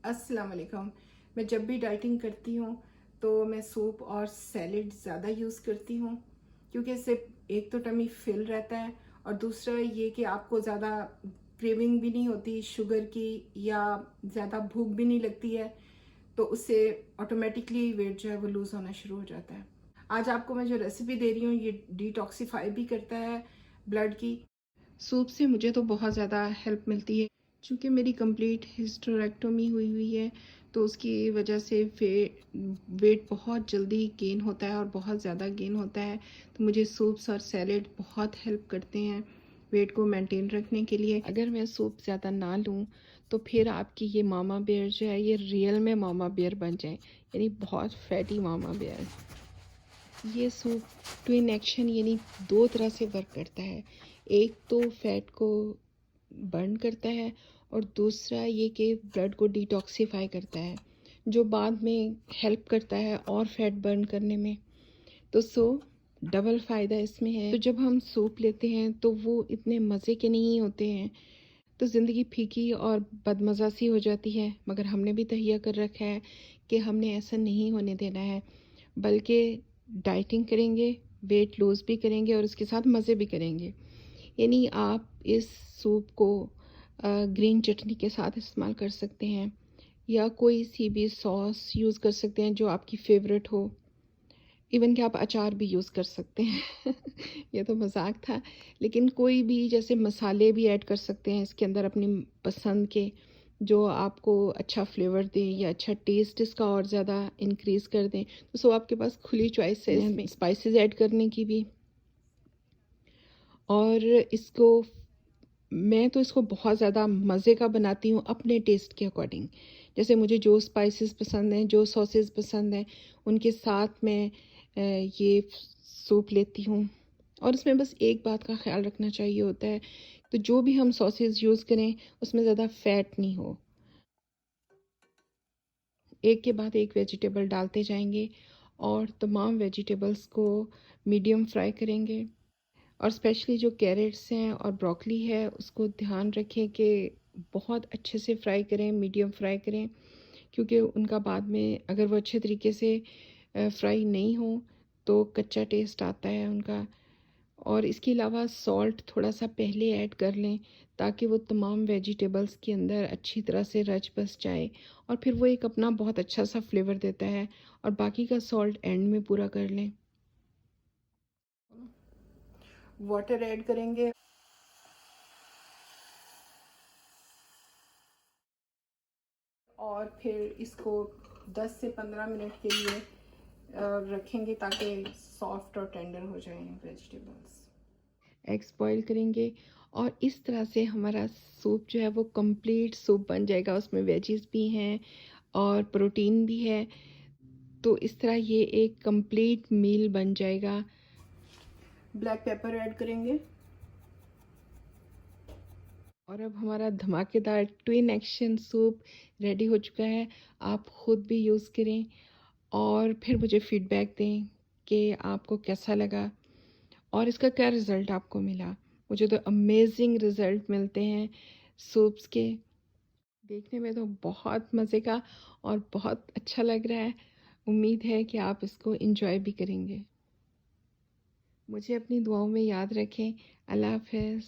अस्सलाम वालेकुम। मैं जब भी डाइटिंग करती हूँ तो मैं सूप और सैलेड ज़्यादा यूज़ करती हूँ, क्योंकि इससे एक तो टमी फिल रहता है और दूसरा ये कि आपको ज़्यादा क्रेविंग भी नहीं होती शुगर की या ज़्यादा भूख भी नहीं लगती है, तो उससे ऑटोमेटिकली वेट जो है वो लूज़ होना शुरू हो जाता है। आज आपको मैं जो रेसिपी दे रही हूँ ये डिटॉक्सिफाई भी करता है ब्लड की। सूप से मुझे तो बहुत ज़्यादा हेल्प मिलती है, चूँकि मेरी कंप्लीट हिस्टेरेक्टोमी हुई हुई है, तो उसकी वजह से वेट बहुत जल्दी गेन होता है और बहुत ज़्यादा गेन होता है। तो मुझे सूप्स और सैलेड बहुत हेल्प करते हैं वेट को मेंटेन रखने के लिए। अगर मैं सूप ज़्यादा ना लूँ तो फिर आपकी ये मामा बेयर जो है ये रियल में मामा बेयर बन जाए, यानी बहुत फैटी मामा बेयर। ये सूप ट्विन एक्शन यानी दो तरह से वर्क करता है। एक तो फैट को बर्न करता है और दूसरा ये कि ब्लड को डिटॉक्सिफाई करता है, जो बाद में हेल्प करता है और फैट बर्न करने में। तो डबल फ़ायदा इसमें है। तो जब हम सूप लेते हैं तो वो इतने मज़े के नहीं होते हैं, तो ज़िंदगी फीकी और बदमज़ा सी हो जाती है। मगर हमने भी तहिया कर रखा है कि हमने ऐसा नहीं होने देना है, बल्कि डाइटिंग करेंगे, वेट लूज़ भी करेंगे और उसके साथ मज़े भी करेंगे। यानी आप इस सूप को ग्रीन चटनी के साथ इस्तेमाल कर सकते हैं या कोई सी भी सॉस यूज़ कर सकते हैं जो आपकी फेवरेट हो। इवन कि आप अचार भी यूज़ कर सकते हैं। ये तो मजाक था, लेकिन कोई भी जैसे मसाले भी ऐड कर सकते हैं इसके अंदर अपनी पसंद के, जो आपको अच्छा फ्लेवर दें या अच्छा टेस्ट इसका और ज़्यादा इंक्रीज़ कर दें। तो आपके पास खुली चॉइस है इसमें स्पाइसेस ऐड करने की भी। और इसको बहुत ज़्यादा मज़े का बनाती हूँ अपने टेस्ट के अकॉर्डिंग। जैसे मुझे जो स्पाइसेस पसंद हैं, जो सॉसेस पसंद हैं, उनके साथ मैं ये सूप लेती हूँ। और इसमें बस एक बात का ख्याल रखना चाहिए होता है, तो जो भी हम सॉसेस यूज़ करें उसमें ज़्यादा फैट नहीं हो। एक के बाद एक वेजिटेबल डालते जाएंगे और तमाम वेजिटेबल्स को मीडियम फ्राई करेंगे। और स्पेशली जो कैरेट्स हैं और ब्रोकली है उसको ध्यान रखें कि बहुत अच्छे से फ्राई करें, मीडियम फ्राई करें, क्योंकि उनका बाद में अगर वो अच्छे तरीके से फ्राई नहीं हो तो कच्चा टेस्ट आता है उनका। और इसके अलावा सॉल्ट थोड़ा सा पहले ऐड कर लें ताकि वो तमाम वेजिटेबल्स के अंदर अच्छी तरह से रच बस जाए और फिर वो एक अपना बहुत अच्छा सा फ्लेवर देता है। और बाकी का सॉल्ट एंड में पूरा कर लें। वाटर ऐड करेंगे और फिर इसको 10 से 15 मिनट के लिए रखेंगे ताकि सॉफ्ट और टेंडर हो जाएं वेजिटेबल्स। एग्स बॉईल करेंगे और इस तरह से हमारा सूप जो है वो कंप्लीट सूप बन जाएगा। उसमें वेजीज भी हैं और प्रोटीन भी है, तो इस तरह ये एक कंप्लीट मील बन जाएगा। ब्लैक पेपर ऐड करेंगे और अब हमारा धमाकेदार ट्विन एक्शन सूप रेडी हो चुका है। आप ख़ुद भी यूज़ करें और फिर मुझे फ़ीडबैक दें कि आपको कैसा लगा और इसका क्या रिज़ल्ट आपको मिला। मुझे तो अमेजिंग रिज़ल्ट मिलते हैं सूप्स के। देखने में तो बहुत मज़े का और बहुत अच्छा लग रहा है। उम्मीद है कि आप इसको एंजॉय भी करेंगे। मुझे अपनी दुआओं में याद रखें। अल्लाह हाफ़िज़।